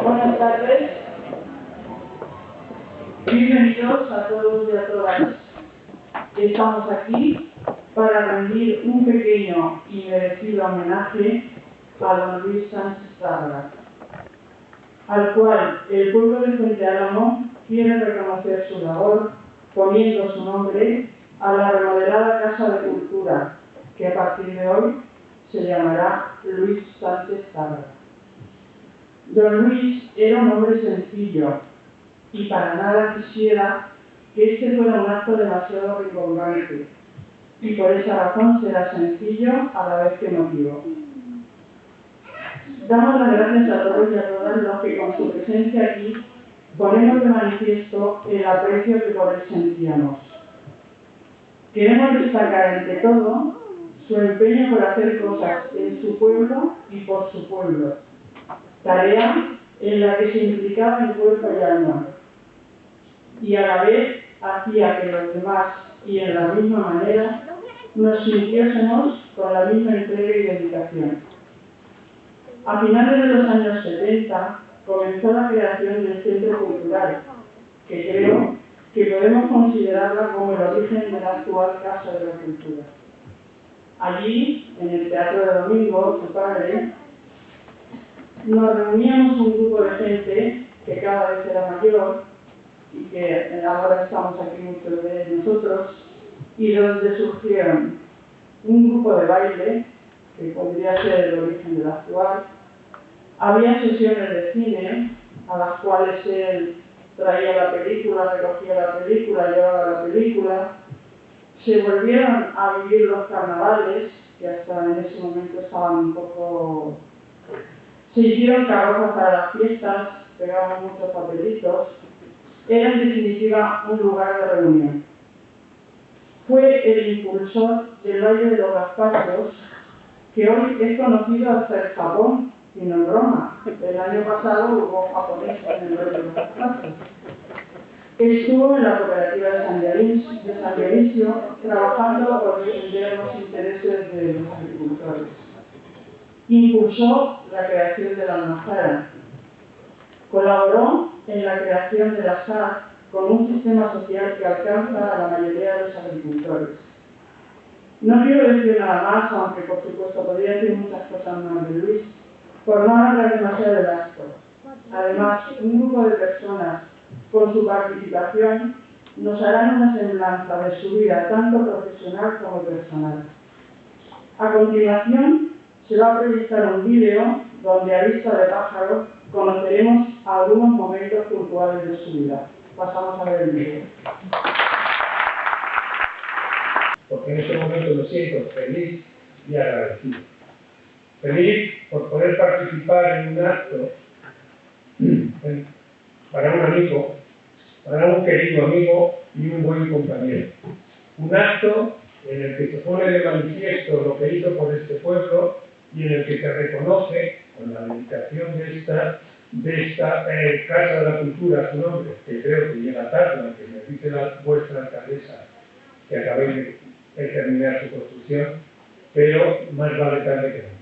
Buenas tardes. Bienvenidos a todos y a todas. Estamos aquí para rendir un pequeño y merecido homenaje a don Luis Sánchez Tárrega, al cual el pueblo de Fuente Álamo quiere reconocer su labor poniendo su nombre a la remodelada Casa de Cultura, que a partir de hoy se llamará Luis Sánchez Tárrega. Don Luis era un hombre sencillo y para nada quisiera que este fuera un acto demasiado rimbombante, y por esa razón será sencillo a la vez que emotivo. Damos las gracias a todos y a todas los que con su presencia aquí ponemos de manifiesto el aprecio que por él sentíamos. Queremos destacar ante todo su empeño por hacer cosas en su pueblo y por su pueblo, tarea en la que se implicaba en cuerpo y alma, y a la vez hacía que los demás, y en la misma manera, nos sintiésemos con la misma entrega y dedicación. A finales de los años 70 comenzó la creación del Centro Cultural, que creo que podemos considerarla como el origen de la actual Casa de la Cultura. Allí, en el Teatro de Domingo, su padre, nos reuníamos un grupo de gente que cada vez era mayor y que ahora estamos aquí muchos de nosotros, y donde surgieron un grupo de baile, que podría ser el origen del actual. Había sesiones de cine, a las cuales él traía la película, recogía la película, llevaba la película. Se volvieron a vivir los carnavales, que hasta en ese momento estaban un poco... Se hicieron carrozas para las fiestas, pegaban muchos papelitos. Era en definitiva un lugar de reunión. Fue el impulsor del baile de los Gazpachos, que hoy es conocido hasta el Japón, y no es broma. El año pasado hubo japoneses en el baile de los Gazpachos. Estuvo en la cooperativa de San Dionisio trabajando por defender los intereses de los agricultores. Impulsó la creación de la Almazara. Colaboró en la creación de la SAC con un sistema social que alcanza a la mayoría de los agricultores. No quiero decir nada más, aunque por supuesto podría decir muchas cosas más de Luis, por no hablar demasiado del acto. Además, un grupo de personas con su participación nos harán una semblanza de su vida, tanto profesional como personal. A continuación, se va a proyectar un vídeo donde a vista de pájaro conoceremos algunos momentos puntuales de su vida. Pasamos a ver el vídeo. Porque en este momento me siento feliz y agradecido. Feliz por poder participar en un acto para un amigo, para un querido amigo y un buen compañero. Un acto en el que se pone de manifiesto lo que hizo por este pueblo y en el que se reconoce, con la dedicación de esta Casa de la Cultura, su nombre, que creo que llega tarde, aunque me dice vuestra alcaldesa que acabéis de terminar su construcción, pero más vale tarde que nunca.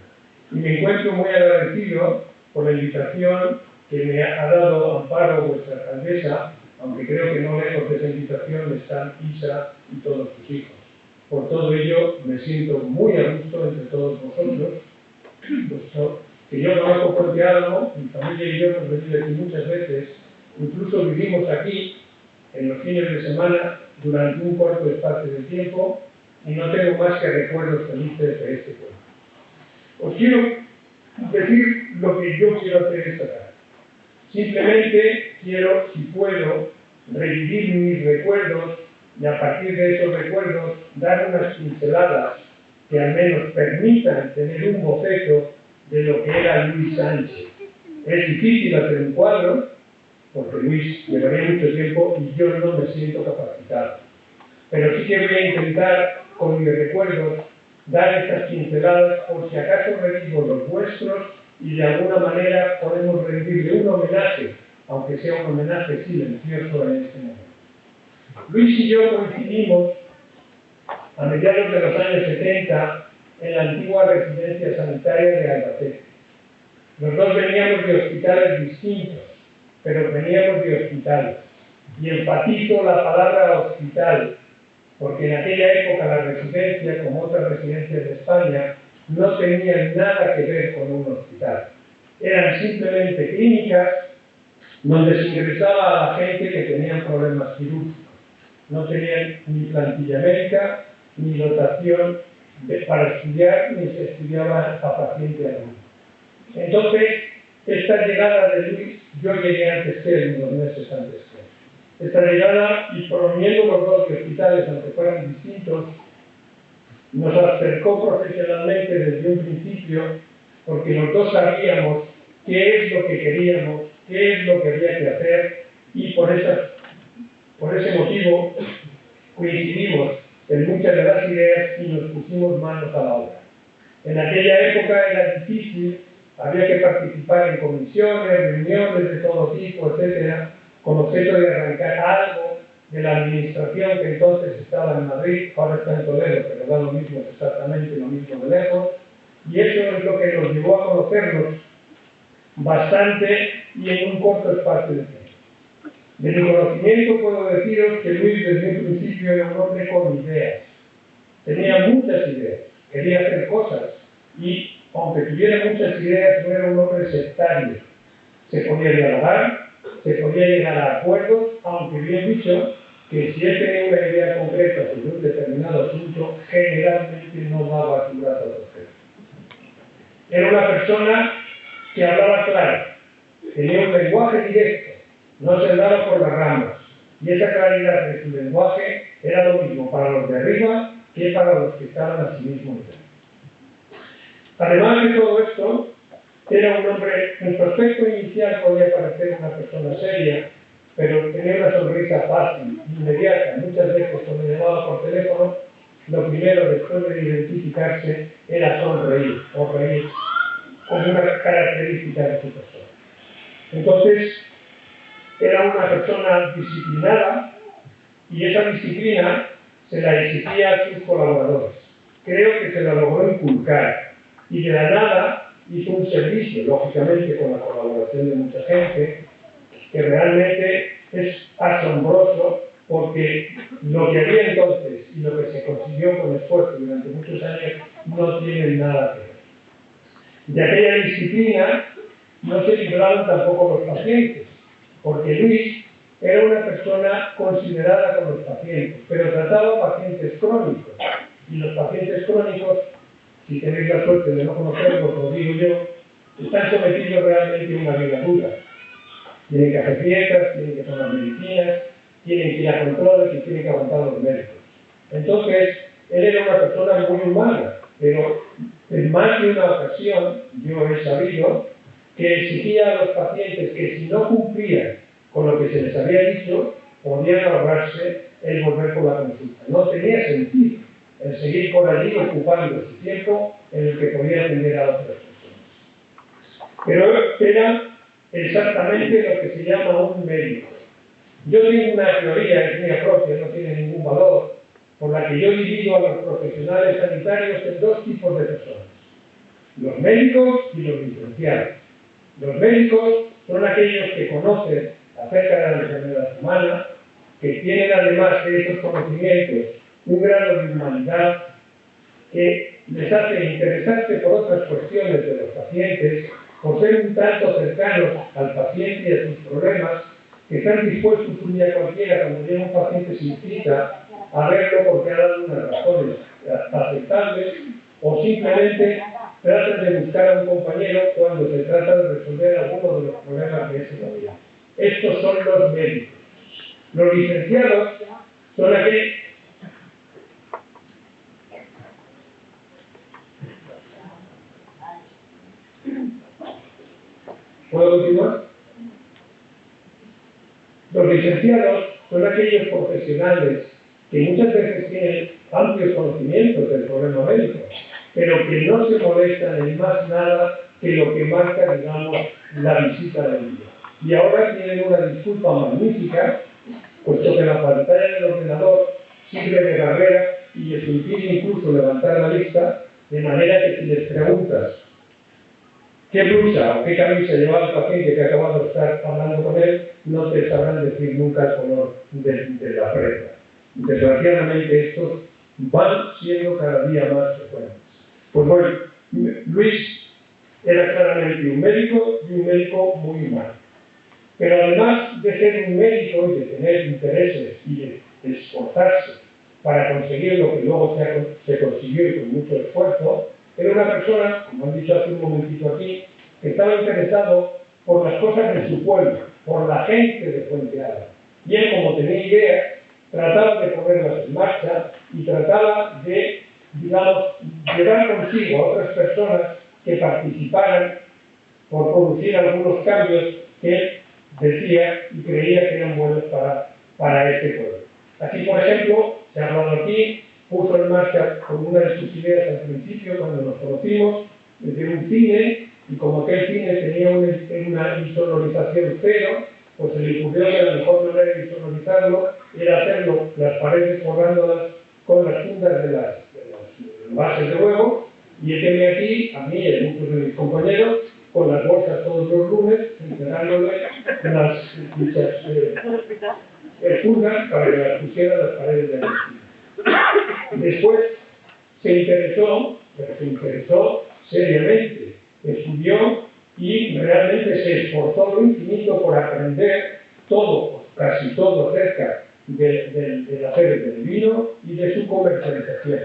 Y me encuentro muy agradecido por la invitación que me ha dado Amparo, vuestra alcaldesa, aunque creo que no lejos de esa invitación están Isa y todos sus hijos. Por todo ello, me siento muy a gusto entre todos vosotros, que yo conozco Fuente Álamo, mi familia y yo hemos venido aquí muchas veces, incluso vivimos aquí en los fines de semana durante un corto espacio de tiempo y no tengo más que recuerdos felices de este pueblo. Os quiero decir lo que yo quiero hacer esta tarde. Simplemente quiero, si puedo, revivir mis recuerdos y a partir de esos recuerdos dar unas pinceladas que al menos permitan tener un boceto de lo que era Luis Sánchez. Es difícil hacer un cuadro, porque Luis llevaría mucho tiempo y yo no me siento capacitado. Pero sí que voy a intentar, con mis recuerdos, dar estas pinceladas por si acaso revivo los vuestros y de alguna manera podemos rendirle un homenaje, aunque sea un homenaje silencioso en este momento. Luis y yo coincidimos a mediados de los años 70 en la antigua residencia sanitaria de Albacete. Los dos veníamos de hospitales distintos, pero veníamos de hospitales. Y enfatizo la palabra hospital, porque en aquella época la residencia, como otras residencias de España, no tenían nada que ver con un hospital. Eran simplemente clínicas donde se ingresaba a la gente que tenían problemas quirúrgicos. No tenían ni plantilla médica, ni dotación para estudiar, ni se estudiaba a paciente alguno. Entonces, esta llegada de Luis, yo llegué antes que él, unos meses antes que él. Esta llegada, y proveniendo los dos de hospitales, aunque fueran distintos, nos acercó profesionalmente desde un principio, porque los dos sabíamos qué es lo que queríamos, qué es lo que había que hacer, y por ese motivo coincidimos en muchas de las ideas y nos pusimos manos a la obra. En aquella época era difícil, había que participar en comisiones, reuniones de todo tipo, etcétera, con objeto de arrancar algo de la administración que entonces estaba en Madrid, ahora está en Toledo, pero da lo mismo, exactamente lo mismo de lejos, y eso es lo que nos llevó a conocernos bastante y en un corto espacio de tiempo. De mi conocimiento puedo deciros que Luis desde un principio era un hombre con ideas. Tenía muchas ideas, quería hacer cosas y, aunque tuviera muchas ideas, no era un hombre sectario. Se podía dialogar, se podía llegar a acuerdos, aunque bien dicho, que si él tenía una idea concreta sobre un determinado asunto, generalmente no daba su brazo a torcer. Era una persona que hablaba claro, tenía un lenguaje directo, no se andaba por las ramas, y esa claridad de su lenguaje era lo mismo para los de arriba que para los que estaban a sí mismos. Además de todo esto, era un hombre, en su aspecto inicial podía parecer una persona seria, pero tenía una sonrisa fácil, inmediata. Muchas veces cuando me llamaba por teléfono, lo primero después de identificarse era sonreír o reír, como una característica de su persona. Entonces, era una persona disciplinada y esa disciplina se la exigía a sus colaboradores. Creo que se la logró inculcar y de la nada hizo un servicio, lógicamente con la colaboración de mucha gente, que realmente es asombroso porque lo que había entonces y lo que se consiguió con esfuerzo durante muchos años no tienen nada que ver. De aquella disciplina no se libraron tampoco los pacientes, porque Luis era una persona considerada con los pacientes, pero trataba pacientes crónicos, y los pacientes crónicos, si tenéis la suerte de no conocerlos, lo digo yo, están sometidos realmente a una vida dura. Tienen que hacer dietas, tienen que tomar medicinas, tienen que ir a controles y tienen que aguantar a los médicos. Entonces, él era una persona muy humana, pero en más de una ocasión yo he sabido que exigía a los pacientes que si no cumplían con lo que se les había dicho, podían ahorrarse el volver por la consulta. No tenía sentido el seguir por allí ocupando su tiempo en el que podía atender a otras personas. Pero era exactamente lo que se llama un médico. Yo tengo una teoría, es mía propia, no tiene ningún valor, por la que yo divido a los profesionales sanitarios en dos tipos de personas: los médicos y los licenciados. Los médicos son aquellos que conocen acerca de la enfermedad humana, que tienen además de estos conocimientos un grado de humanidad que les hace interesarse por otras cuestiones de los pacientes, por ser un tanto cercanos al paciente y a sus problemas, que están dispuestos un día cualquiera, cuando llega un paciente sin cita, a verlo porque ha dado unas razones aceptables, o simplemente tratan de buscar a un compañero cuando se trata de resolver alguno de los problemas de ese paciente. Estos son los médicos. Los licenciados son aquellos. ¿Puedo continuar? Los licenciados son aquellos profesionales que muchas veces tienen amplios conocimientos del problema médico, pero que no se molestan en más nada que lo que marca, digamos, la visita del día. Y ahora tienen una disculpa magnífica, puesto que la pantalla del ordenador sirve de barrera y les impide incluso levantar la vista, de manera que si les preguntas qué blusa o qué camisa llevaba el paciente que acaba de estar hablando con él, no te sabrán decir nunca el color de la prenda. Desgraciadamente estos van siendo cada día más frecuentes. Pues bueno, Luis era claramente un médico y un médico muy humano. Pero además de ser un médico y de tener intereses y de esforzarse para conseguir lo que luego se consiguió y con mucho esfuerzo, era una persona, como han dicho hace un momentito aquí, que estaba interesado por las cosas de su pueblo, por la gente de Fuente Alba. Y él, como tenía ideas, trataba de ponerlas en marcha y trataba de, digamos, llevar consigo a otras personas que participaran por producir algunos cambios que él decía y creía que eran buenos para este pueblo. Así, por ejemplo, se ha hablado aquí, puso en marcha con una de sus ideas al principio, cuando nos conocimos, de un cine, y como aquel cine tenía una insonorización cero, pues se le ocurrió que la mejor manera de insonorizarlo era hacerlo, las paredes forrándolas con las fundas de las bases de huevo, y écheme aquí, a mí y a muchos de mis compañeros, con las bolsas todos los lunes, encerrándole las dichas fundas para que las pusieran las paredes de la esquina. Después se interesó seriamente, estudió y realmente se esforzó lo infinito por aprender todo, casi todo acerca del hacer del vino y de su comercialización.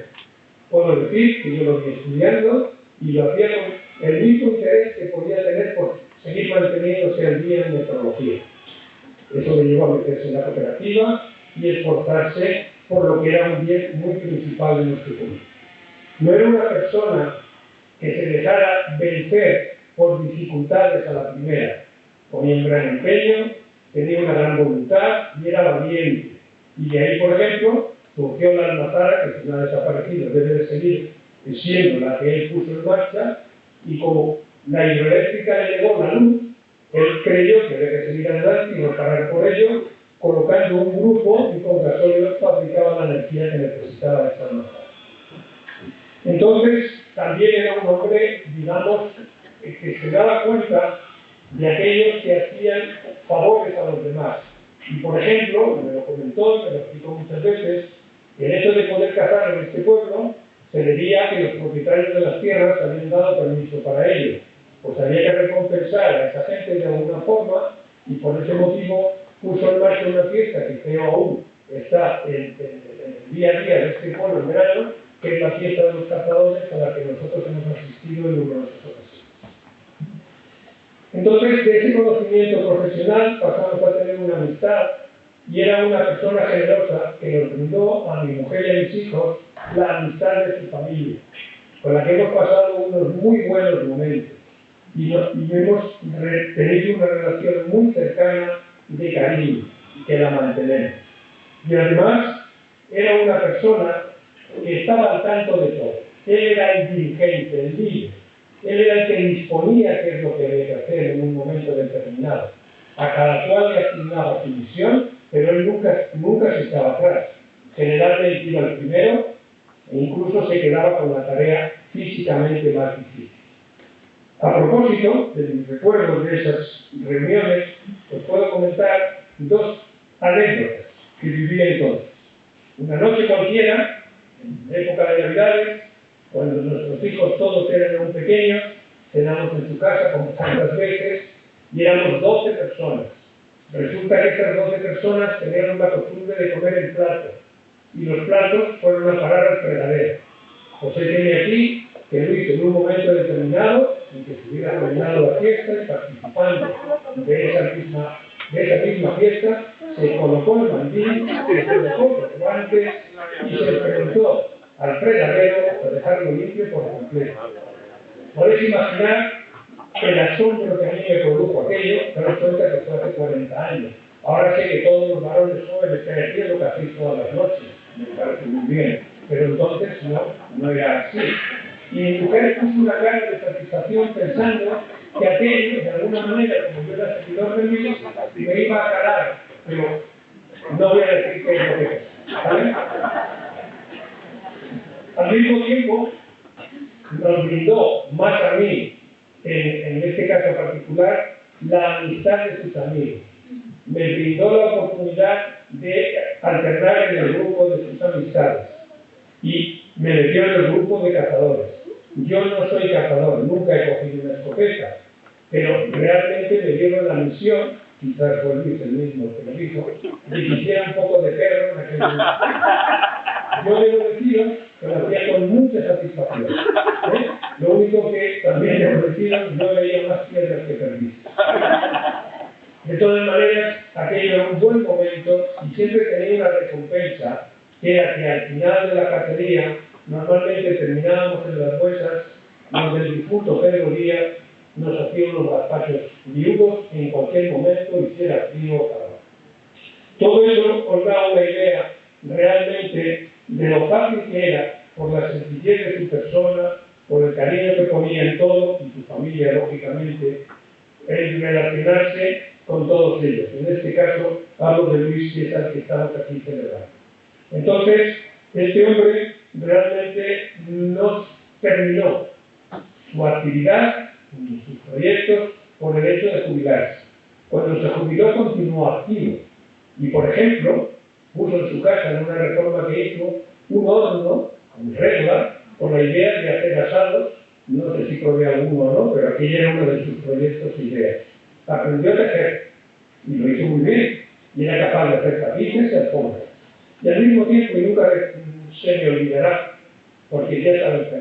Puedo decir que yo lo vi estudiando y lo hacía con el mismo interés que podía tener por seguir manteniéndose al día en metrología. Eso le llevó a meterse en la cooperativa y esforzarse por lo que era un bien muy principal en nuestro pueblo. No era una persona que se dejara vencer por dificultades a la primera. Ponía un gran empeño, tenía una gran voluntad y era valiente. Y de ahí, por ejemplo, surgió la almazara, que si no ha desaparecido, debe de seguir siendo la que él puso en marcha, y como la hidroeléctrica le llegó la luz, él creyó que debe seguir adelante y no parar por ello, colocando un grupo y con gasóleo fabricaba la energía que necesitaba esta almazara. Entonces, también era un hombre, digamos, que se daba cuenta de aquellos que hacían favores a los demás. Y, por ejemplo, me lo comentó, me lo explicó muchas veces, el hecho de poder cazar en este pueblo se debía a que los propietarios de las tierras habían dado permiso para ello. Pues había que recompensar a esa gente de alguna forma y por ese motivo puso en marcha una fiesta que creo aún está en el día a día de este pueblo en verano, que es la fiesta de los cazadores a la que nosotros hemos asistido en numerosas ocasiones. Entonces, de ese conocimiento profesional pasamos a tener una amistad y era una persona generosa que nos brindó a mi mujer y a mis hijos la amistad de su familia, con la que hemos pasado unos muy buenos momentos y hemos tenido una relación muy cercana de cariño y que la mantenemos. Y además era una persona que estaba al tanto de todo. Él era el dirigente, el líder. Él era el que disponía qué es lo que había que hacer en un momento determinado. A cada cual le asignaba su misión, pero él nunca se estaba atrás. Generalmente iba el primero e incluso se quedaba con la tarea físicamente más difícil. A propósito de mis recuerdos de esas reuniones, os puedo comentar dos anécdotas que viví entonces. Una noche cualquiera, en época de Navidades, cuando nuestros hijos todos eran aún pequeños, cenamos en su casa como tantas veces y éramos 12 personas. Resulta que estas 12 personas tenían la costumbre de comer en plato y los platos fueron a parar al fregadero. José tiene aquí que Luis en un momento determinado, en que se hubiera terminado la fiesta y participando de esa misma fiesta, se colocó el mandil, se colocó los guantes y se enfrentó al fregadero para dejarlo limpio por completo. Podéis imaginar el asombro que a mí me produjo aquello, pero cuenta que fue hace 40 años. Ahora sé que todos los varones jóvenes que hay aquí es lo que hacéis todas las noches, me parece muy bien, pero entonces no era así. Y mi mujer puso una cara de satisfacción pensando que aquello, de alguna manera, como yo era seguidor de mí, me iba a calar, pero no voy a decir qué es lo que es, ¿vale? Al mismo tiempo, nos brindó más a mí, en este caso particular, la amistad de sus amigos. Me brindó la oportunidad de alternar en el grupo de sus amistades y me metió en el grupo de cazadores. Yo no soy cazador, nunca he cogido una escopeta, pero realmente me dieron la misión, quizás fue Luis el mismo que lo dijo, de que hiciera un poco de perro en aquel momento. Yo debo deciros que lo hacía con mucha satisfacción. Lo único que también debo deciros, yo veía más piedras que perdices. De todas maneras, aquello era un buen momento y siempre tenía una recompensa, que era que al final de la cacería, normalmente terminábamos en las huesas, donde el difunto Pedro Díaz nos hacía unos gazpachos viudos en cualquier momento, hiciera frío o calor. Todo eso os da una idea realmente de lo fácil que era, por la sencillez de su persona, por el cariño que ponía en todo, y su familia, lógicamente, el relacionarse con todos ellos. En este caso, hablo de Luis, que es al que estamos aquí celebrando. Entonces, este hombre realmente nos terminó su actividad, sus proyectos, por el hecho de jubilarse. Cuando se jubiló, continuó activo. Y, por ejemplo, puso en su casa, en una reforma que hizo, un horno con regla, con la idea de hacer asados. No sé si probé alguno o no, pero aquella era uno de sus proyectos e ideas. Aprendió a tejer, y lo hizo muy bien, y era capaz de hacer tapices y alfombras. Y al mismo tiempo, y nunca se me olvidará, porque ya saben que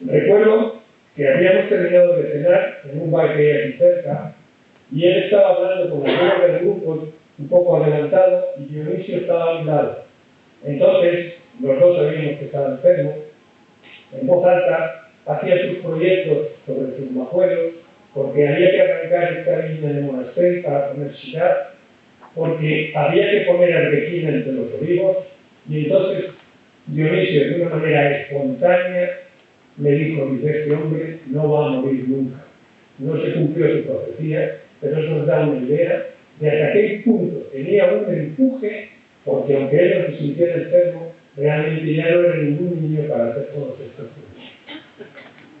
no. Recuerdo que habíamos terminado de cenar en un bar que hay aquí cerca, y él estaba hablando con algunos del grupo, un poco adelantado, y Dionisio estaba a mi lado. Entonces, los dos sabíamos que estaba enfermo. En voz alta, hacía sus proyectos sobre sus majuelos, porque había que arrancar esta viña de monasterio para poner ciudad, porque había que poner arbequina entre los olivos, y entonces Dionisio, de una manera espontánea, me dijo: dice, este hombre no va a morir nunca. No se cumplió su profecía, pero eso nos da una idea de hasta qué punto tenía un empuje, porque aunque él no se sintiera enfermo, realmente ya no era ningún niño para hacer todos estos proyectos.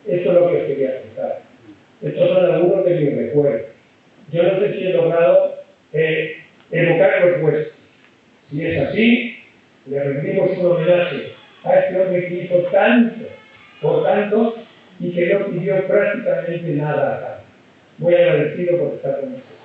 Esto es lo que os quería contar. Estos son algunos de mis recuerdos. Yo no sé si he logrado evocar los vuestros. Si es así, le rendimos un homenaje a este hombre que hizo tanto por tantos y que no pidió prácticamente nada a cambio. Muy agradecido por estar con ustedes.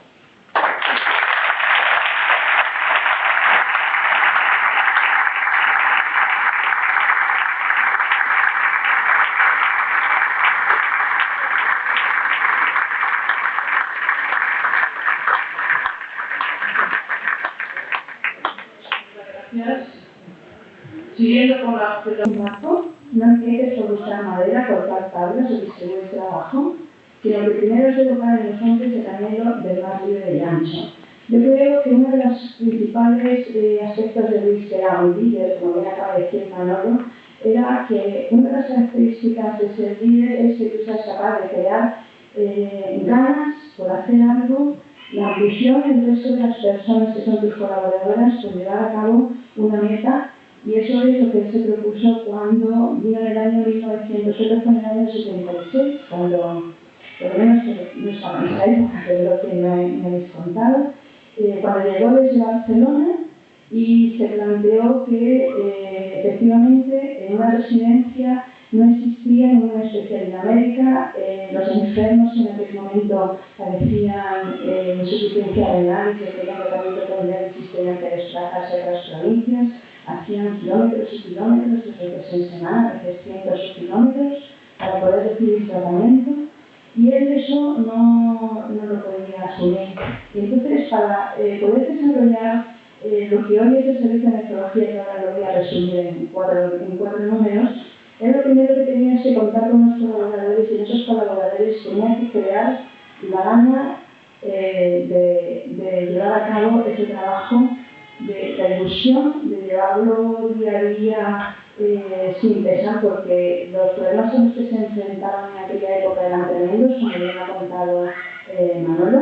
Gracias. Siguiendo con la no empieces por buscar madera, cortar tablas o distribuir trabajo, sino que primero es educar en los hombres el anhelo del más libre y ancho. Yo creo que uno de los principales aspectos de Luis, que era un líder, como bien acaba de decir Manolo, era que una de las características de ser líder es que tú seas capaz de crear ganas por hacer algo, la ambición del resto de las personas que son tus colaboradoras por llevar a cabo una meta. Y eso es lo que él se propuso cuando vino en el año 1900, fue en el año 76, cuando, por lo menos no estaba en esa época, pero lo que me habéis contado, cuando llegó desde Barcelona y se planteó que efectivamente en una residencia no existía ninguna especialidad médica, los enfermos en aquel momento padecían insuficiencia renal y se creían que también tratamientos tenían que desplazarse a otras provincias. Hacían kilómetros y kilómetros, desde veces en semana, a veces cientos de kilómetros, para poder recibir tratamiento, y él eso no lo podía asumir. Y entonces, para poder desarrollar lo que hoy es el servicio de nefrología, que ahora lo voy a resumir en cuatro números, él lo primero que tenía es que contar con unos colaboradores, y esos colaboradores tenían que crear la gana de llevar a cabo ese trabajo, de la ilusión de llevarlo día a día sí pesan, porque los problemas a los que se enfrentaban en aquella época eran tremendos, como bien ha contado Manolo,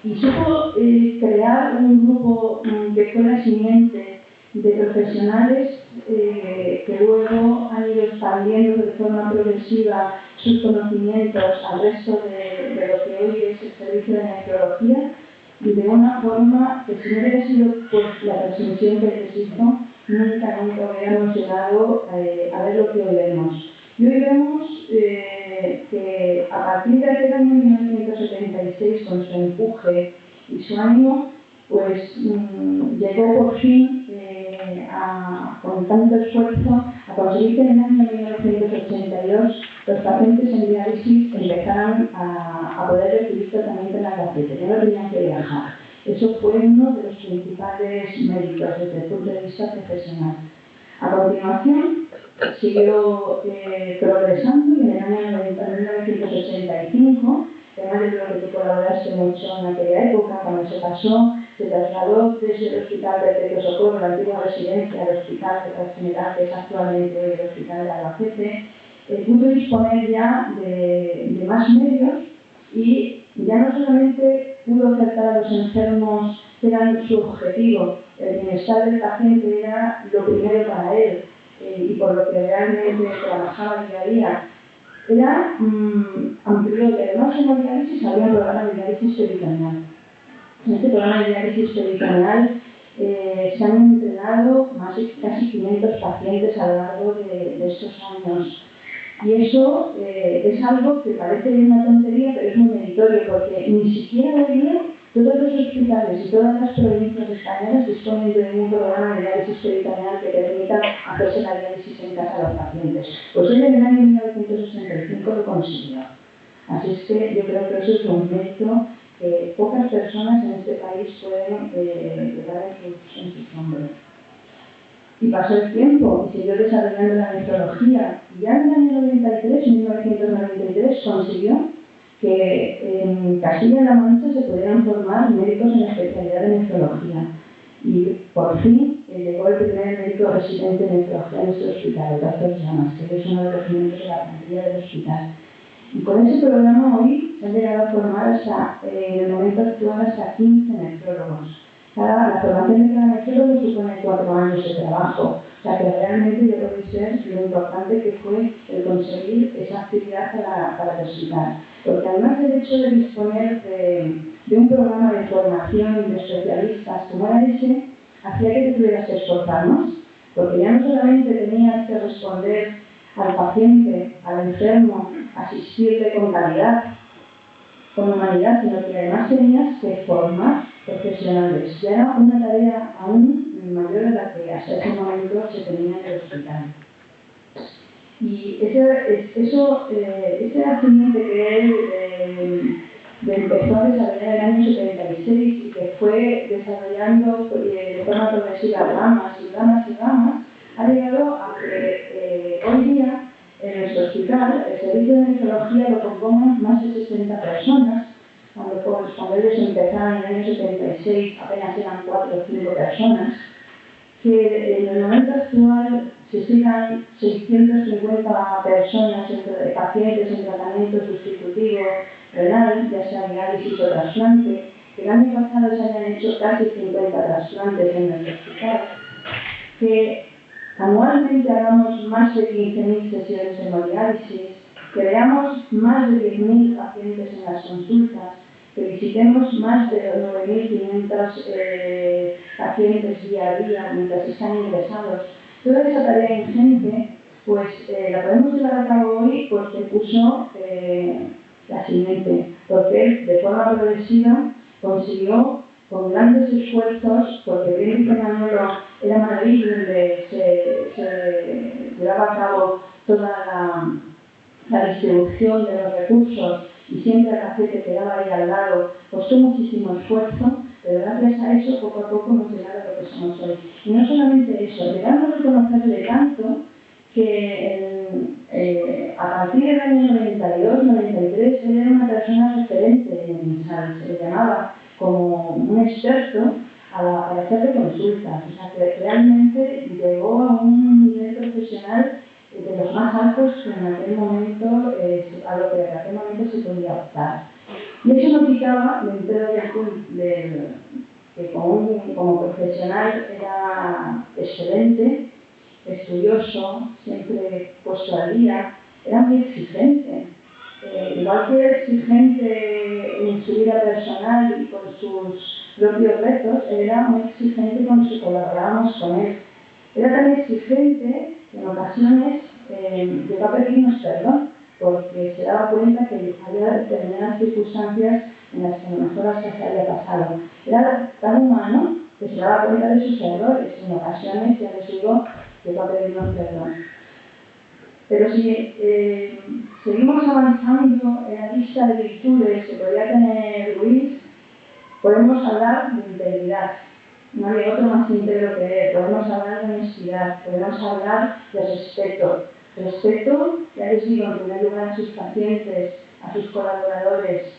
y supo crear un grupo que fue la simiente de profesionales que luego han ido expandiendo de forma progresiva sus conocimientos al resto de lo que hoy es el servicio de nefrología, y de una forma que si no hubiera sido pues, la transmisión que les hizo, nunca hubiéramos llegado a ver lo que hoy vemos. Y hoy vemos que a partir de aquel año 1976, con su empuje y su ánimo, pues llegó por fin, con tanto esfuerzo, a conseguir que en el año 1982 los pacientes en diálisis empezaran a poder recibir tratamiento en la caseta, ya no tenían que viajar. Eso fue uno de los principales méritos desde el punto de vista profesional. A continuación, siguió progresando y en el año 1985, además de lo que tú colaboraste mucho en aquella época, cuando se pasó, se trasladó desde el Hospital Perpetuo Socorro, la antigua residencia del Hospital General, que es actualmente hoy el Hospital de Albacete, pudo disponer ya de más medios y ya no solamente pudo acercar a los enfermos que eran su objetivo, el bienestar del paciente era lo primero para él y por lo que realmente trabajaba día a día. Era amplió que además en la diálisis había un programa de diálisis peritoneal. En este programa de diálisis peritoneal se han entrenado más de casi 500 pacientes a lo largo de estos años. Y eso es algo que parece una tontería, pero es muy meritorio, porque ni siquiera hoy día todos los hospitales y todas las provincias españolas disponen de un programa de diálisis peritoneal que permita hacerse la diálisis en casa a los pacientes. Pues él en el año 1965 lo consiguió. Así es que yo creo que eso es un mérito que pocas personas en este país pueden llevar en sus hombros. Y pasó el tiempo y siguió desarrollando la nefrología. Y ya en el año 1993, consiguió que en Castilla-La Mancha se pudieran formar médicos en la especialidad de nefrología. Y por fin llegó el primer médico residente de nefrología en este hospital, el doctor Llamas, que es uno de los miembros de la plantilla del hospital. Y con ese programa hoy se han llegado a formar hasta, en el momento actual, hasta 15 nefrólogos. La formación de cada nefrólogo supone 4 años de trabajo. O sea que realmente yo creo que ser lo importante que fue el conseguir esa actividad para el hospital. Porque además del hecho de disponer de un programa de formación de especialistas como era ese, hacía que tuvieras que esforzar más. Porque ya no solamente tenías que responder al paciente, al enfermo, asistirle con calidad, con humanidad, sino que además tenías que formar profesionales. Ya era una tarea aún mayor de la que hasta ese momento se tenía en el hospital. Y ese accidente que él empezó a desarrollar en el año 76 y que fue desarrollando de forma progresiva ramas y ramas y ramas, ha llegado a que hoy día en nuestro hospital el servicio de nefrología lo componen más de 60 personas. Cuando ellos empezaron en el año 76 apenas eran 4 o 5 personas, que en el momento actual se sigan 650 personas, pacientes en tratamiento sustitutivo renal, ya sea diálisis o trasplante, que el año pasado se hayan hecho casi 50 trasplantes en nuestro hospital, que anualmente hagamos más de 15.000 sesiones de hemodiálisis, que veamos más de 10.000 pacientes en las consultas, que visitemos más de 9.500 pacientes día a día mientras están ingresados. Toda esa tarea ingente, pues la podemos llevar a cabo hoy porque puso la siguiente, porque él de forma progresiva consiguió con grandes esfuerzos, porque bien que Manolo era Madrid donde se llevaba a cabo toda la distribución de los recursos y siempre el café que quedaba ahí al lado, costó muchísimo esfuerzo, pero gracias a eso poco a poco hemos llegado a lo que somos hoy. Y no solamente eso, llegamos a reconocerle tanto que a partir del año 92-93 él era una persona referente en el MinSal, se le llamaba como un experto para hacerle consultas, o sea que realmente llegó a un nivel profesional de los más altos que en aquel momento, a lo que en aquel momento se podía optar. Y eso no quitaba, me entero que como profesional era excelente, estudioso, siempre puesto al día, era muy exigente. Igual que era exigente en su vida personal y con sus propios retos, era muy exigente cuando colaborábamos con él. Era tan exigente que en ocasiones llegó a pedirnos perdón, porque se daba cuenta que había determinadas circunstancias en las que a lo mejor hasta se había pasado. Era tan humano que se daba cuenta de sus errores. En ocasiones, ya les digo, llegó a pedirnos perdón. Pero si seguimos avanzando en la lista de virtudes que podría tener Luis, podemos hablar de integridad. No hay otro más íntegro que él. Podemos hablar de honestidad, podemos hablar de respeto. Respeto, ya les digo, en primer lugar a sus pacientes, a sus colaboradores.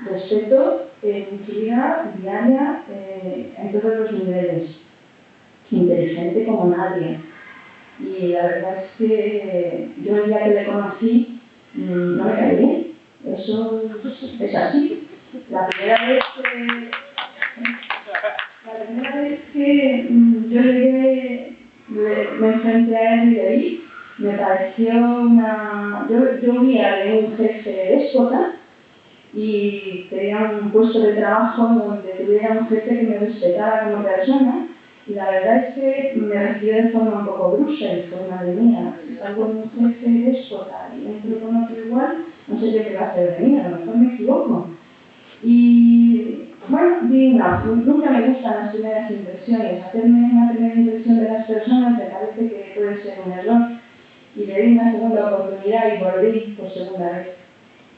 Respeto en su vida diaria, en todos los niveles. Inteligente como nadie. Y la verdad es que yo el día que le conocí no me caí bien. Eso es así. La primera vez que yo llegué, me enfrenté a él y le vi, me pareció yo vi a un jefe déspota y quería un puesto de trabajo donde tuviera un jefe que me respetara como persona. Y la verdad es que me recibió de forma un poco brusca y fue, madre mía, si salgo con un jefe déspota y entro con otro igual, no sé yo qué va a hacer de mí, a lo mejor me equivoco. Y bueno, nunca me gustan las primeras impresiones. Hacerme una primera impresión de las personas me parece que puede ser un error. Y le di una segunda oportunidad y volví por segunda vez.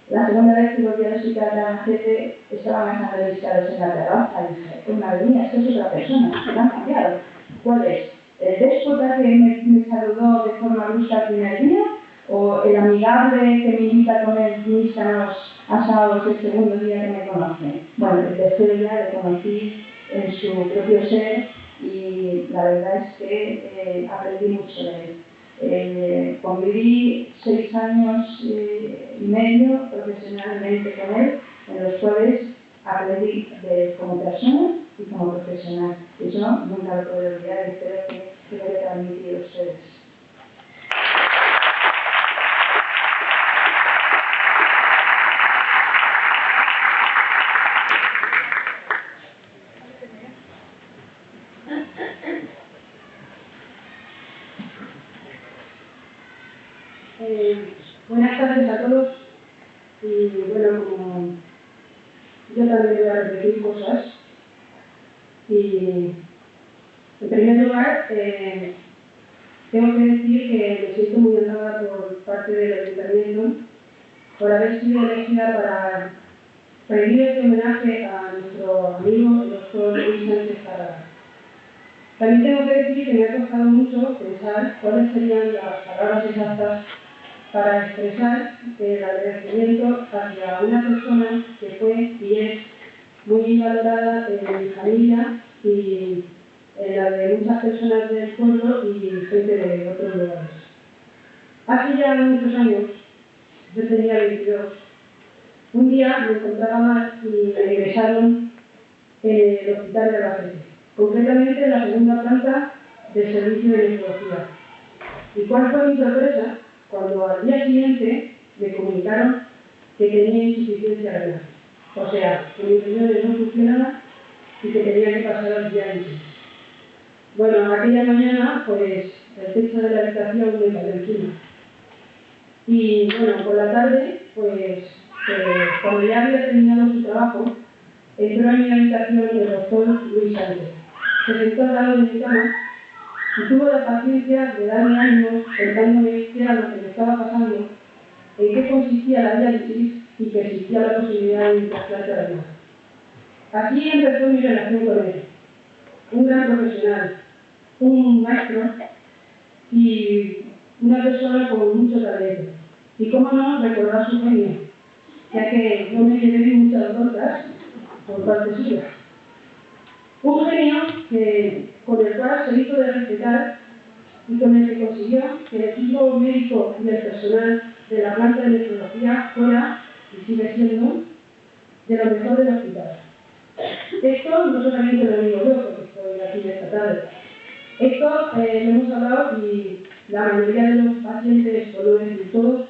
La segunda vez que volví a visitar a la jefe, estaba más revisados en la terraza y dije, pues madre mía, esto es otra persona, se han cambiado. ¿Cuál es? ¿El déspota que me saludó de forma brusca el primer día? ¿O el amigable que me invita a comer místanos asados el segundo día que me conoce? Bueno, el tercer día lo conocí en su propio ser y la verdad es que aprendí mucho de él. Conviví 6 años y medio profesionalmente con él, en los cuales aprendí de él como persona y como profesional. Eso nunca lo puedo olvidar y espero que lo haya transmitido a ustedes. Buenas tardes a todos y bueno, como yo también voy a repetir cosas y en primer lugar tengo que decir que me siento muy honrada por parte del Ayuntamiento por haber sido elegida para rendir este homenaje a nuestro amigo el doctor Luis Sánchez Carrara. También tengo que decir que me ha costado mucho pensar cuáles serían las palabras exactas para expresar el agradecimiento hacia una persona que fue y es muy valorada en mi familia y en la de muchas personas del pueblo y gente de otros lugares. Hace ya muchos años, yo tenía 22, un día me encontraba mal y me ingresaron en el hospital de Albacete, concretamente en la segunda planta del servicio de nefrología. ¿Y cuál fue mi sorpresa? Cuando al día siguiente me comunicaron que tenía insuficiencia renal, o sea, que mis riñones no funcionaban y que tenía que pasar al diálisis. Bueno, aquella mañana, pues, el techo de la habitación me cayó encima. Y bueno, por la tarde, pues, cuando ya había terminado su trabajo, entró en mi habitación el doctor Luis Sánchez. Se sentó al lado de mi cama y tuvo la paciencia de darme ánimos contándome qué era lo que me estaba pasando, en qué consistía la diálisis y que existía la posibilidad de un trasplante renal. Así empezó mi relación con él. Un gran profesional, un maestro y una persona con mucho talento. Y cómo no recordar su genio, ya que yo me llevé muchas tortas por parte suya. Un genio con el cual se hizo de respetar y con el que consiguió que el equipo médico y el personal de la planta de nefrología fuera, y sigue siendo, de lo mejor del hospital. Esto no solamente lo digo yo, porque estoy aquí esta tarde. Esto lo hemos hablado y la mayoría de los pacientes, o lo decir todos,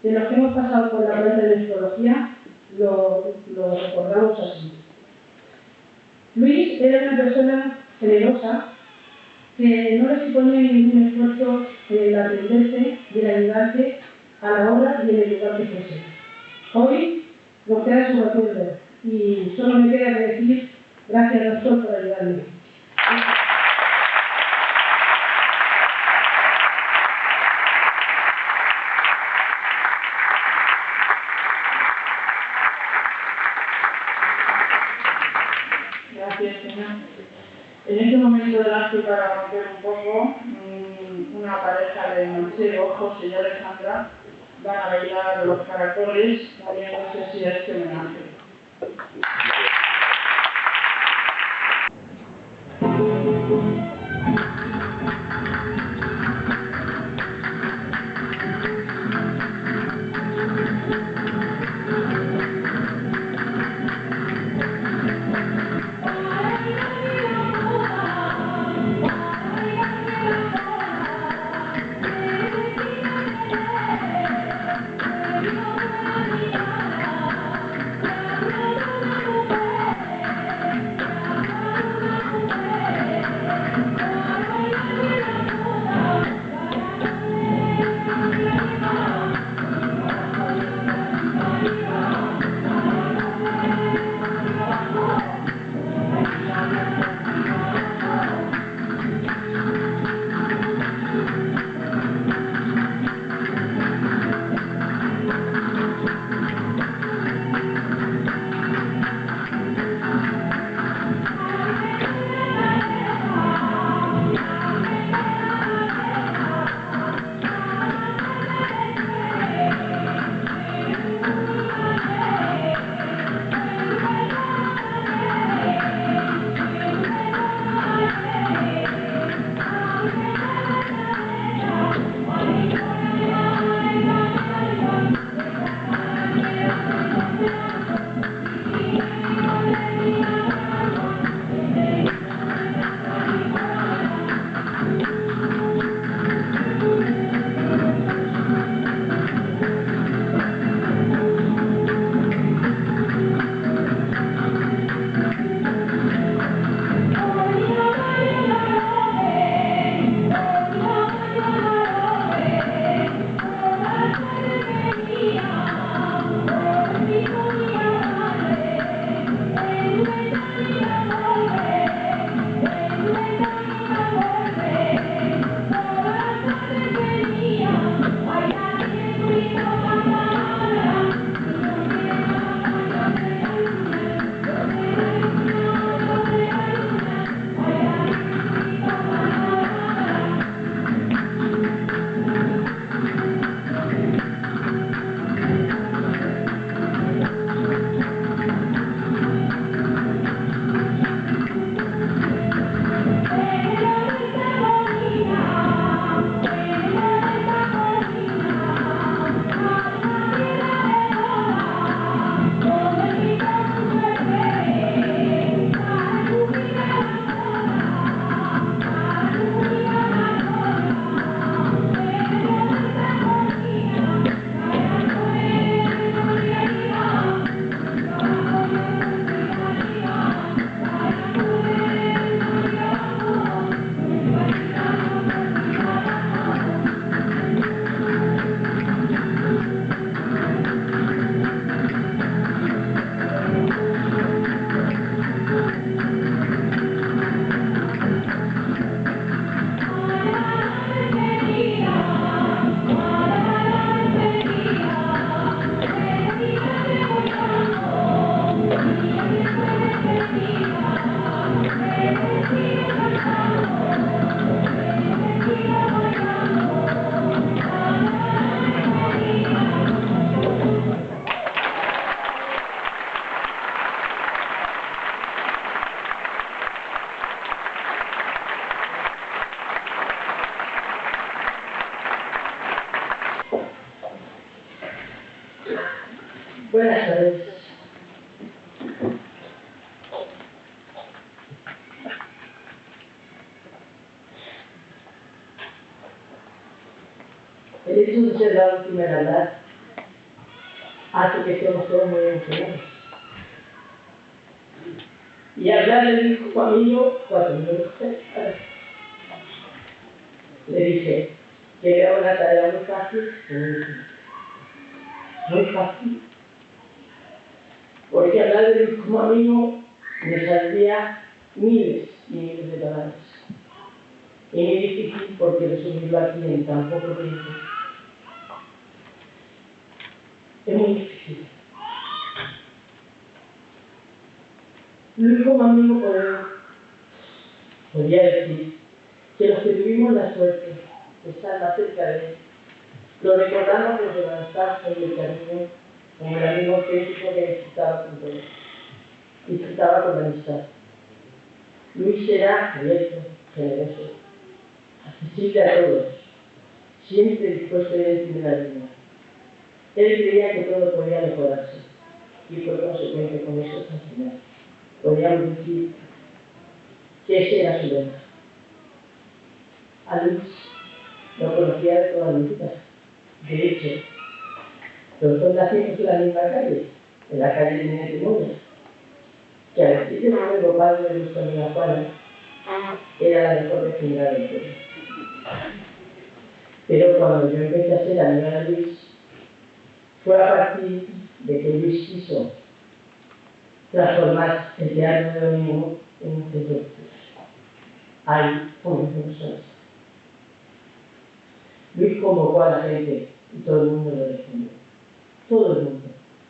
de los que hemos pasado por la planta de nefrología, lo recordamos así. Luis era una persona generosa que no le suponía ningún esfuerzo el atenderte y el ayudarte a la hora y en el lugar que fuese. Hoy nos queda su recuerdo y solo me queda que decir gracias, doctor, por ayudarme. Gracias, señor. En este momento del acto, para romper un poco, una pareja de Manchego, José y Alejandra, van a bailar los caracoles, uniéndose así a este homenaje. Buenas tardes. El hecho de ser la última en hablar hace que estemos todos muy emocionados. Y hablar le dijo a mí cuando me dije, le dije que era una tarea muy fácil, muy fácil, porque hablar de Luis como amigo me saldría miles y miles de palabras. Y muy difícil porque resumirlo aquí en tan poco tiempo. Es muy difícil. Luis como amigo podría decir que los que tuvimos la suerte de estar más cerca de él, lo recordamos desde levantarse en el camino como el amigo auténtico que disfrutaba con todo, disfrutaba con la amistad. Luis era abierto, generoso, accesible a todos, siempre dispuesto a ir encima de la línea. Él creía que todo podía mejorarse y fue consecuente con eso hasta el final. Podríamos decir que ese era su lema. A Luis lo conocía de toda mi vida. De hecho, los dos nacimos en la misma calle, en la calle de Inés de Moya, que al principio fue el padre de nuestra amiga Juana, era la mejor vecina del pueblo. Pero cuando yo empecé a ser amiga de Luis, fue a partir de que Luis quiso transformar el teatro de domingo en un centro de estudios. Ahí comenzamos a eso. Luis convocó a la gente y todo el mundo lo respondió. Todo el mundo,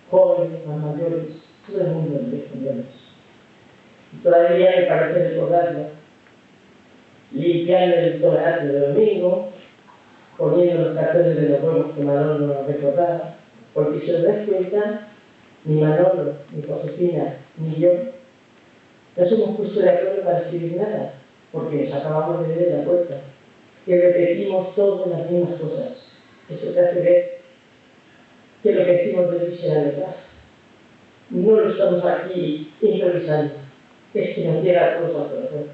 jóvenes, más mayores, todo el mundo lo respondió. Y todavía me parece recordarlo, limpiando el teatro de domingo, poniendo los cartones de los huevos que Manolo nos recordaba, porque si os dais cuenta, ni Manolo, ni Josefina, ni yo nos hemos puesto de acuerdo para escribir nada, porque nos acabamos de ver en la puerta y repetimos todas las mismas cosas. Eso te hace ver que lo que decimos de Luis era verdad. No lo estamos aquí improvisando, es que nos llega a todos al corazón.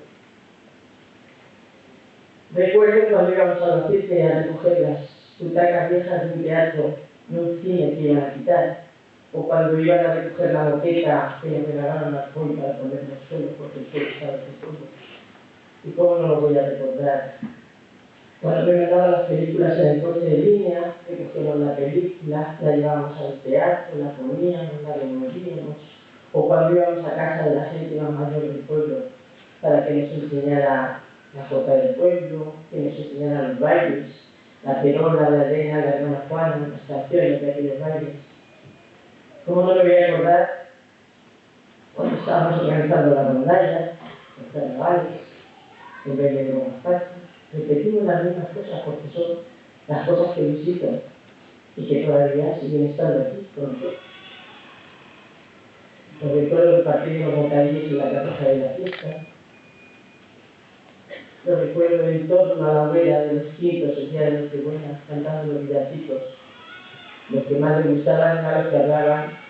Recuerdo cuando íbamos a la fiesta a recoger las butacas viejas de un teatro, de un cine que iban a quitar, o cuando iban a recoger la moqueta que nos regalaron al Foy para ponernos solos porque el Foy estaba desnudo. ¿Y cómo no lo voy a recordar? Cuando me mandaban las películas en el coche de línea, recogíamos la película, la llevábamos al teatro, la poníamos, la devolvíamos, o cuando íbamos a casa de la gente más mayor del pueblo para que nos enseñara la jota del pueblo, que nos enseñara los bailes, la perola, la arena, la hermana Juana, las canciones de aquellos bailes. ¿Cómo no me voy a acordar cuando estábamos organizando la rondalla, los carnavales, el baile de Bonaparte? Repetimos las mismas cosas porque son las cosas que visitan y que todavía siguen estando aquí con nosotros. Los recuerdo el partido de los bocadillos en la carroza de la fiesta. Lo recuerdo en torno a la hoguera de los quintos el día de Nochebuena, cantando los villancicos. Los que más me gustaban eran los que hablaban.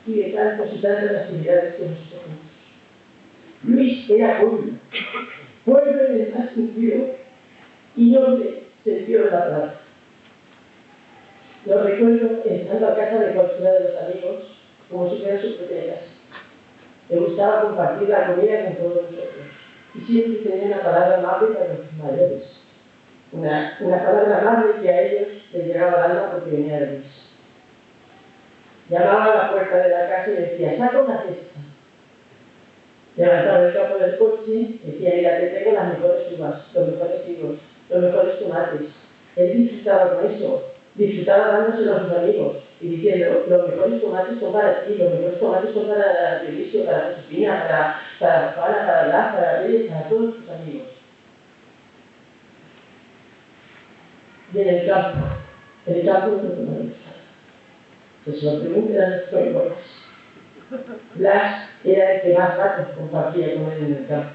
Y de tantas y tantas actividades que nos tocamos. Luis era pueblo, pueblo en el más sentido y noble sentido de la palabra. Lo recuerdo entrando a casa de cualquiera de los amigos como si fuera su propia casa. Le gustaba compartir la comida con todos nosotros y siempre tenía una palabra amable para los mayores. Una palabra amable que a ellos les llegaba al alma porque venía de Luis. Llamaba a la puerta de la casa y decía, saca una cesta. Levantaba el capo del coche, decía, mira, te traigo las mejores uvas, los mejores higos, los mejores tomates. Él disfrutaba con eso, disfrutaba dándoselo a sus amigos y diciendo, los mejores tomates son para ti, los mejores tomates son para Dionisio, para Josefina, para Juana, para Blas, para Reyes, para todos tus amigos. y en el campo no te toman pues se lo preguntan a los iguales. Blas era el que más ratos compartía con él en el campo.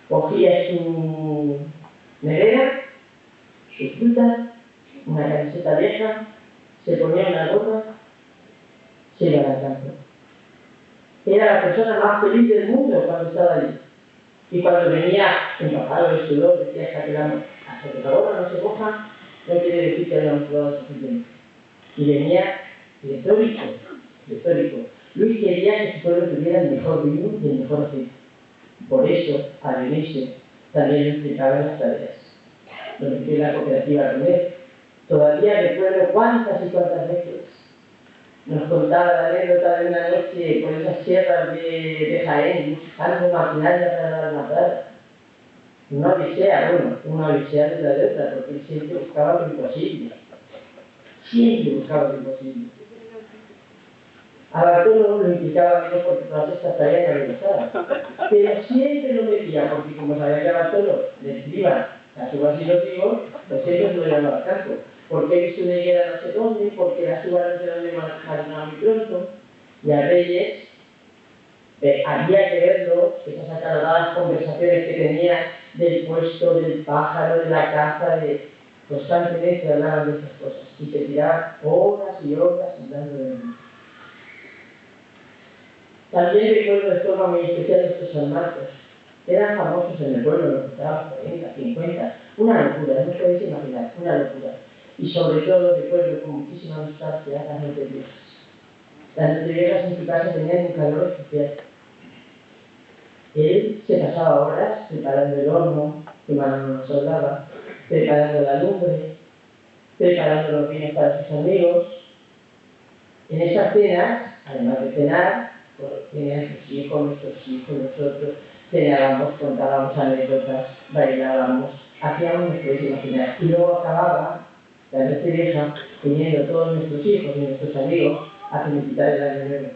Cogía su nevera, su fruta, una camiseta vieja, se ponía una gorra, se iba al campo. Era la persona más feliz del mundo cuando estaba allí. Y cuando venía empapado de sudor, decía hasta que la gorra no se coja, no quiere decir que hayamos sudado suficiente. Y venía retórico. Luis quería que su pueblo tuviera el mejor vino y el mejor aceite. Por eso, al inicio, también lo implicaba en las tareas. Lo metí en la cooperativa con él. Todavía recuerdo cuántas y cuántas veces nos contaba la anécdota de una noche por esas sierras de Jaén, buscando maquinaria para la matar. Una odisea de la letra, porque él siempre buscaba lo imposible. A Bartolo lo implicaba menos porque todas estas tareas no le gustaban. Pero siempre lo metía, porque como sabía que a Bartolo le escriban las uvas y los higos, pues siempre se lo llamaba al campo. Porque el de guerra no sé dónde, porque las uvas no sé dónde manejaban muy pronto, y a Reyes había que verlo, esas acaloradas conversaciones que tenía del puesto, del pájaro, de la caza, constantemente hablaban de estas cosas, y se tiraban horas y horas hablando de ello. También recuerdo de forma muy especial estos San Marcos. Eran famosos en el pueblo, los contaban 40, 50, una locura, no os podéis imaginar, una locura. Y sobre todo recuerdo con muchísima nostalgia las noches viejas. Las noches viejas en su casa tenían un calor especial. Él se pasaba horas preparando el horno, que Mano nos hablaba, preparando la lumbre, preparando los vinos para sus amigos. En esas cenas, además de cenar, tenían sus hijos, nuestros hijos, nosotros, cenábamos, contábamos anécdotas, bailábamos, hacíamos, nos podéis imaginar. Y luego acababa la noche vieja viniendo todos nuestros hijos y nuestros amigos a felicitar el año nuevo.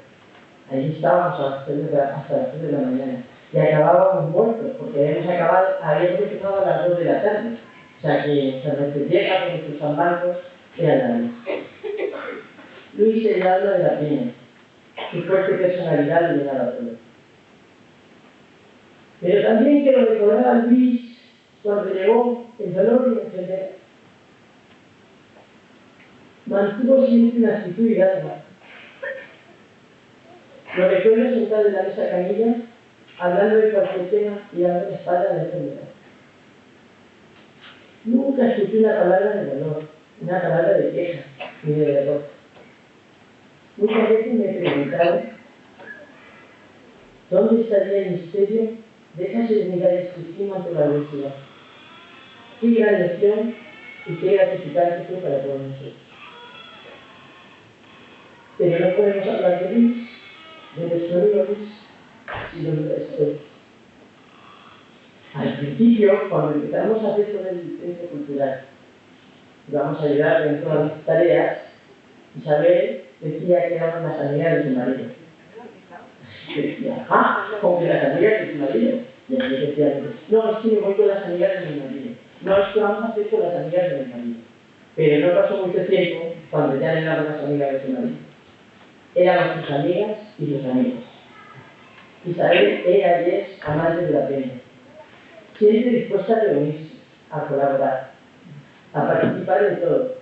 Allí estábamos hasta las 3 de la mañana. Y acabábamos muertos, porque habíamos empezado a las 2 de la tarde. O sea que nuestras noches viejas con nuestros San Marcos eran la misma. Luis el alma de la piña. Su fuerte personalidad lo llenaba todo. Pero también quiero recordar a Luis cuando llegó el dolor y la enfermedad. Mantuvo siempre una actitud y alma. Lo recuerdo sentado en la mesa camilla, hablando de cualquier tema y dando la espalda a la enfermedad. Nunca escuché una palabra de dolor, una palabra de queja, ni de derrota. Muchas veces me he preguntado dónde estaría el misterio de esa serenidad que hicimos ante la adversidad. Qué gran lección y qué gratificante fue para todos nosotros. Pero no podemos hablar de Luis, de nuestro amigo Luis, sino de la historia. Al principio, cuando empezamos a hacer todo el centro cultural, íbamos a ayudar en todas las tareas, Isabel decía que éramos las amigas de su marido. Decía, como que las amigas de su marido. Y así decía, no, es que me voy con las amigas de mi marido. No, es que vamos a hacer con las amigas de mi marido. Pero no pasó mucho tiempo cuando ya no éramos las amigas de su marido. Éramos sus amigas y sus amigos. Isabel era y es amante de la peña. Siempre dispuesta a reunirse, a colaborar, a participar en todo.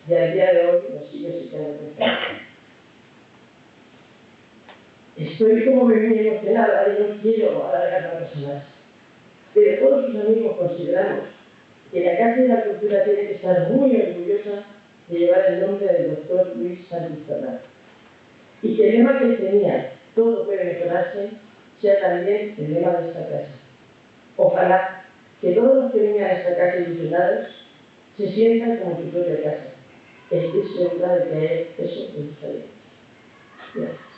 Y al día de hoy nos sigue siendo presente. Estoy como muy emocionada y no quiero alargar la persona. Pero todos sus amigos consideramos que la Casa de la Cultura tiene que estar muy orgullosa de llevar el nombre del doctor Luis Sánchez Fernández. Y que el lema que tenía, todo puede mejorarse, sea también el lema de esta casa. Ojalá que todos los que vengan a esta casa ilusionados se sientan como su propia casa. Estoy segura de que eso les gustaría. Gracias.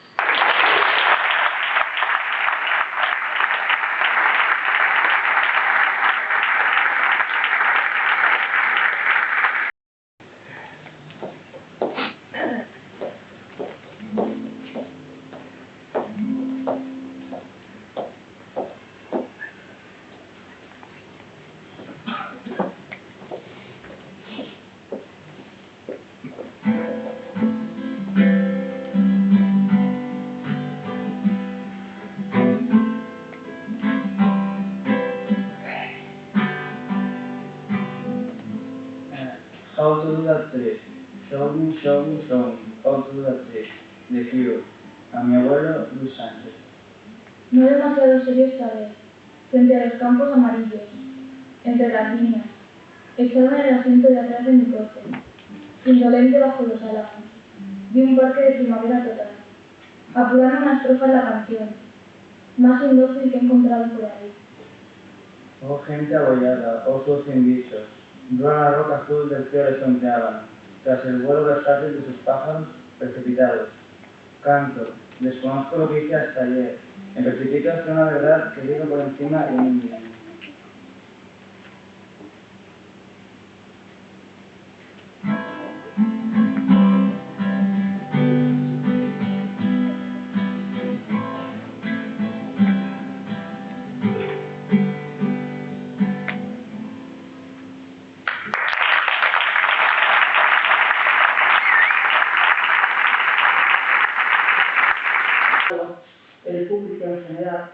How to do that trick? Show me, how to do that trick. The Cure. A mi abuelo Luis Sánchez. No demasiado serio esta vez, frente a los campos amarillos, entre las líneas, echado en el asiento de atrás de mi coche, indolente bajo los álamos, vi un parque de primavera total, apurando una estrofa en la canción, más indócil que he encontrado por ahí. Oh gente abollada, osos sin bichos, duran la roca azul del cielo les sondeaban, tras el vuelo rescate de sus pájaros precipitados. Canto, desconozco lo que hice hasta ayer, me precipito hacia una verdad que digo por encima de mí mismo. El público en general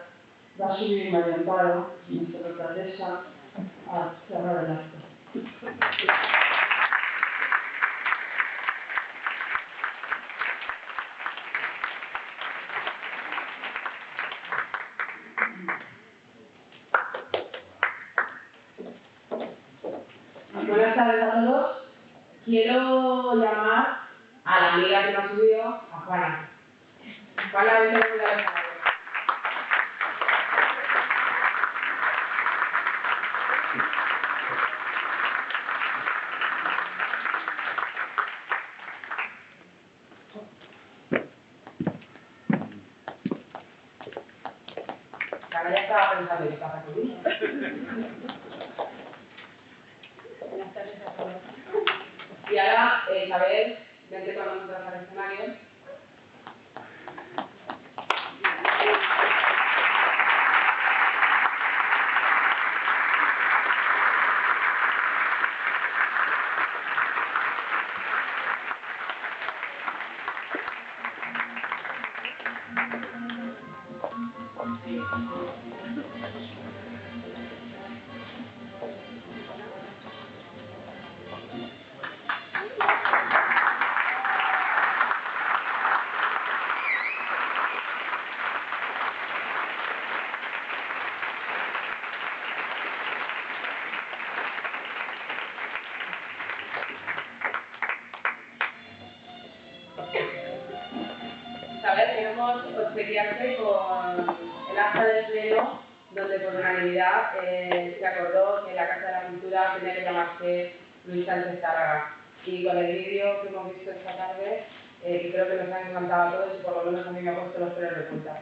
va a subir María Amparo, nuestra alcaldesa, a cerrar el acto. Buenas tardes a todos. Quiero llamar a la amiga que me ha subido, a Juana. Juana, vente a la escenario. Ahora ya estaba pensando en qué pasa conmigo. Buenas tardes a todos. Y ahora, Isabel, vente con nosotros al escenario. Isabel, queremos obsequiarte con el acta del pleno, donde por unanimidad se acordó que la Casa de la Cultura tenía que llamarse Luis Sánchez Tárraga. Y con el vídeo que hemos visto esta tarde, que creo que nos ha encantado a todos y por lo menos a mí me ha puesto los pelos de punta.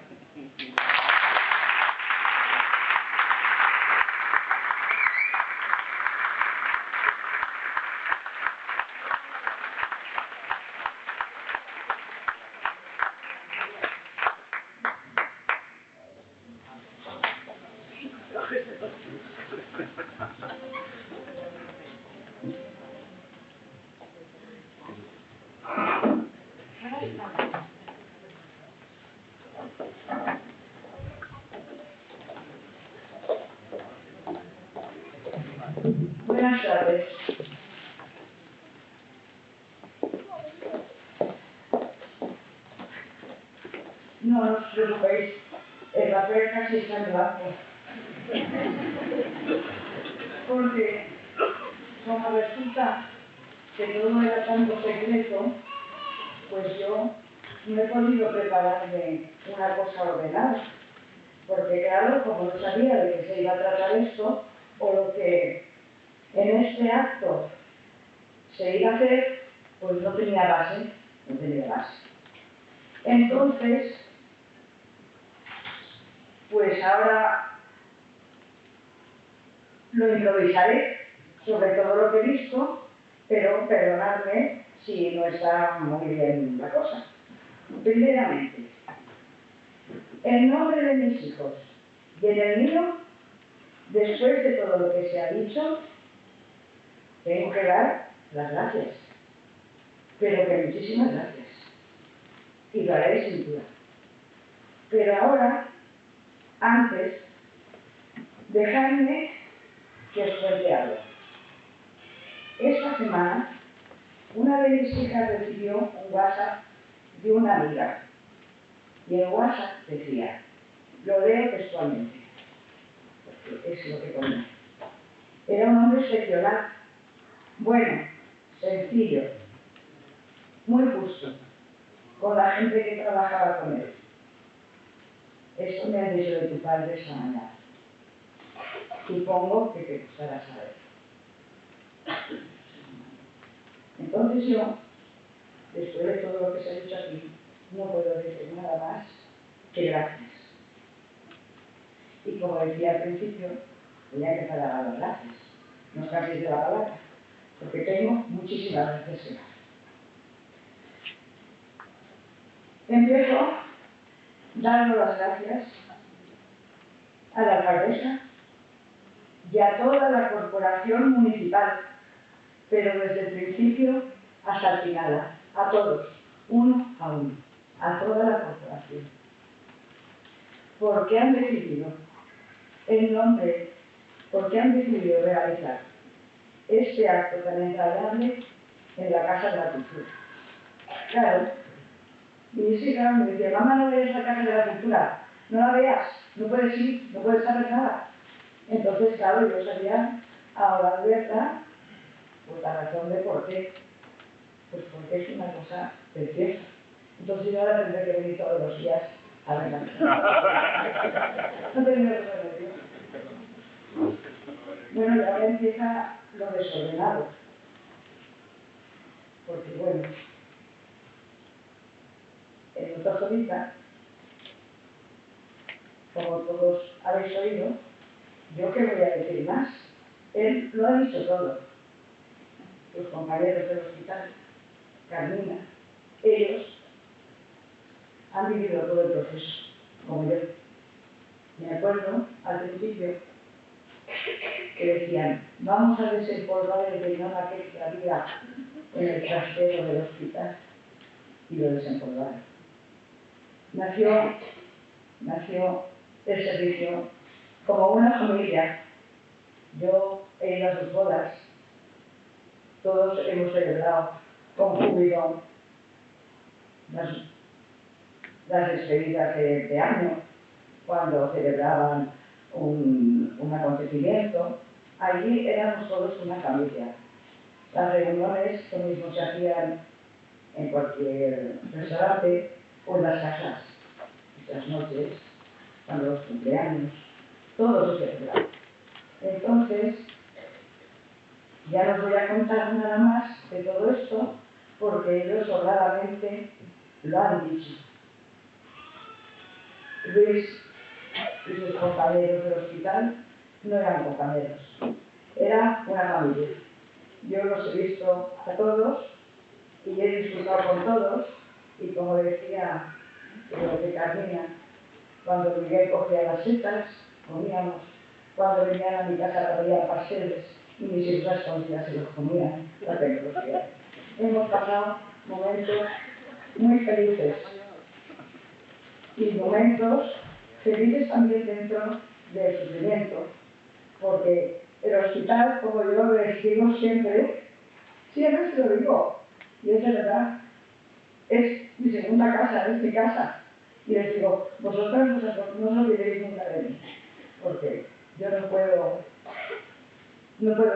Buenas tardes. No os preocupéis, el papel casi está en blanco. Porque, como resulta que todo era tanto secreto, pues yo no he podido prepararme una cosa ordenada. Porque claro, como no sabía de qué se iba a tratar esto, o lo que en este acto se iba a hacer, pues no tenía base, Entonces, pues ahora lo improvisaré sobre todo lo que he visto, pero perdonadme si no está muy bien la cosa. Primeramente, en nombre de mis hijos y en el mío, después de todo lo que se ha dicho, tengo que dar las gracias, pero que muchísimas gracias, y lo haré sin duda. Pero ahora, antes, dejadme que os cuente algo. Esta semana Una de mis hijas recibió un WhatsApp de una amiga. Y el WhatsApp decía, lo leo textualmente, porque es lo que ponía. Era un hombre excepcional, bueno, sencillo, muy justo, con la gente que trabajaba con él. Eso me ha dicho de tu padre esta mañana. Supongo que te gustará saber. Entonces yo, después de todo lo que se ha dicho aquí, no puedo decir nada más que gracias. Y como decía al principio, voy a empezar a dar las gracias. No os cambiéis de la palabra, porque tengo muchísimas gracias que dar. Empiezo dando las gracias a la alcaldesa y a toda la corporación municipal, pero desde el principio hasta el final, a todos, uno a uno, a toda la corporación. Porque han decidido, en nombre, porque han decidido realizar este acto tan entrañable en la Casa de la Cultura. Claro, y mis hijas me decían, mamá, no veas la Casa de la Cultura, no la veas, no puedes ir, no puedes saber nada. Entonces, claro, yo salía a hora abierta por la razón de por qué. Pues porque es una cosa preciosa. Entonces yo ahora tendré que venir todos los días a ver la casa. No tendré otro remedio. Bueno, y ahora empieza lo desordenado. Porque bueno, el doctor Jovita, como todos habéis oído, yo qué voy a decir más. Él lo ha dicho todo. Sus compañeros del hospital, Carmina, ellos han vivido todo el proceso, como yo. Me acuerdo al principio que decían, vamos a desempolvar el riñón aquel que había en el trastero del hospital, y lo desempolvaron. Nació el servicio como una familia. Yo he ido a sus bodas, todos hemos celebrado con júbilo las despedidas de año, cuando celebraban un acontecimiento. Allí éramos todos una familia. Las reuniones lo mismo se hacían en cualquier restaurante o en las casas, las noches, cuando los cumpleaños, todo se celebraba. Entonces, ya no os voy a contar nada más de todo esto, porque ellos honradamente lo han dicho. Luis y sus compañeros del hospital no eran compañeros, era una familia. Yo los he visto a todos y he disfrutado con todos, y como decía lo de Carmina, cuando Miguel cogía las setas, comíamos, cuando venían a mi casa había pasteles y mis hijas escondidas se los comían, la tecnología. Hemos pasado momentos muy felices y momentos felices también dentro del sufrimiento, porque el hospital, como yo les digo siempre se lo digo, y es de verdad, es mi segunda casa, es mi casa, y les digo, vosotras no os olvidéis nunca de mí, porque yo no puedo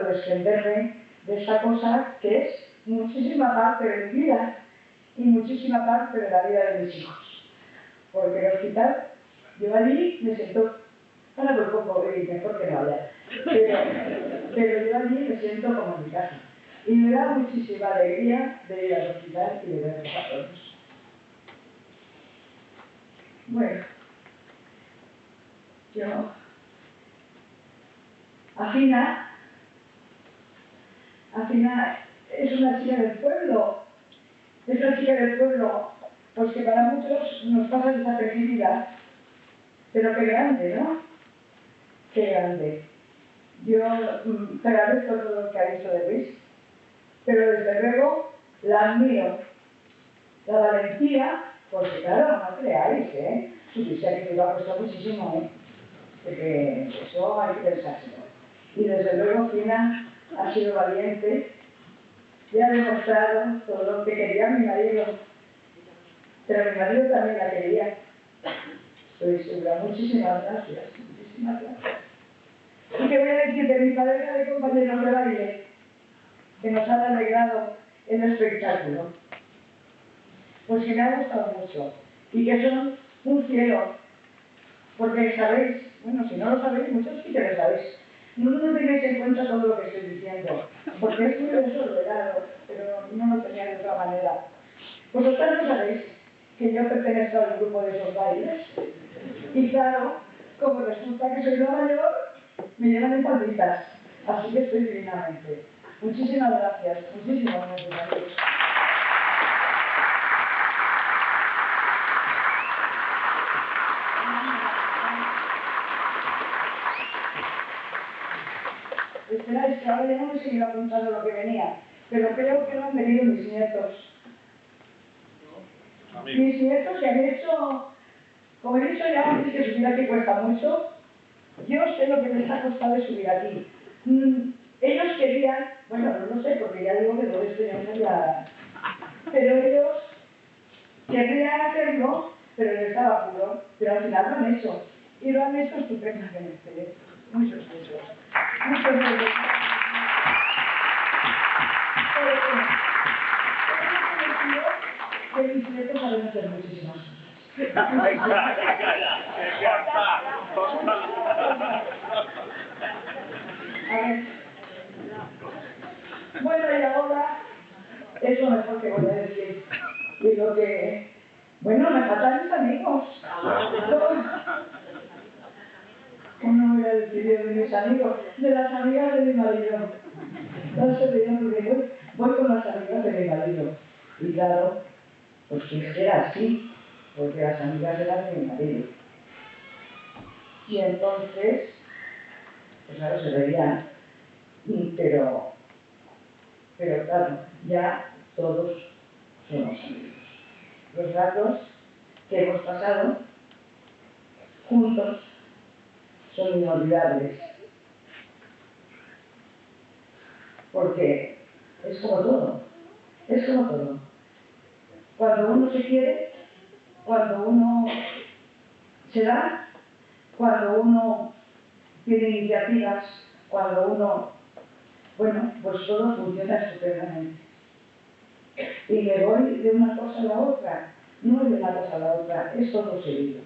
desprenderme de esta cosa que es muchísima parte de mi vida y muchísima parte de la vida de mis hijos, porque el hospital, yo allí me siento, ahora por poco y mejor que no hablar, pero yo allí me siento como en mi casa, y me da muchísima alegría de ir al hospital y de verlos a todos. Bueno, yo, Afina es una chica del pueblo, pues que para muchos nos pasa desapercibida, pero qué grande, ¿no? Qué grande. Yo te agradezco todo lo que ha dicho de Luis, pero desde luego la admiro, la valentía, porque claro, no creáis, su que me lo ha costado muchísimo, porque eso hay que pensárselo. Y desde luego Fina ha sido valiente y ha demostrado todo lo que quería mi marido. Pero mi marido también la quería. Estoy segura. Muchísimas gracias. Muchísimas gracias. ¿Y qué voy a decir de mi pareja de compañeros de baile? Que nos han alegrado el espectáculo. Pues que me ha gustado mucho. Y que son un cielo. Porque sabéis, bueno, si no lo sabéis, muchos sí que lo sabéis. No tenéis en cuenta todo lo que estoy diciendo. Porque es muy desordenado, pero no lo tenía de otra manera. Vosotras no sabéis que yo pertenezco al grupo de esos bailes. Y claro, como resulta que soy la mayor, me llevan en palmitas. Así que estoy divinamente. Muchísimas gracias. Muchísimas gracias. Esperáis que ahora ya no me he seguido apuntando lo que venía, pero creo que no han venido mis nietos. Mis nietos que han hecho, como he dicho ya antes, que subir aquí cuesta mucho. Yo sé lo que les ha costado de subir aquí. Ellos querían, bueno, no lo sé, porque ya digo que todo esto ya no ya... Pero ellos querrían hacerlo, pero les estaba apuro. Pero al final lo han hecho. Y lo han hecho estupendamente. Muchos besos. Muchos besos. Que mis nietos saben hacer muchísimas cosas. A ver. Bueno, y ahora es lo mejor que voy a decir. Y lo que... Bueno, me faltan mis amigos. ¿Cómo voy a decir yo de mis amigos? De las amigas de mi marido. No sé de dónde voy con las amigas de mi marido. Y claro, pues que era así, porque las amigas eran de mi marido. Y entonces, pues claro, se veían, pero claro, ya todos somos amigos. Los ratos que hemos pasado juntos son inolvidables, porque es como todo, Cuando uno se quiere, cuando uno se da, cuando uno tiene iniciativas, cuando uno, bueno, pues todo funciona estupendamente. Y me voy de una cosa a la otra, no de una cosa a la otra, es todo seguido.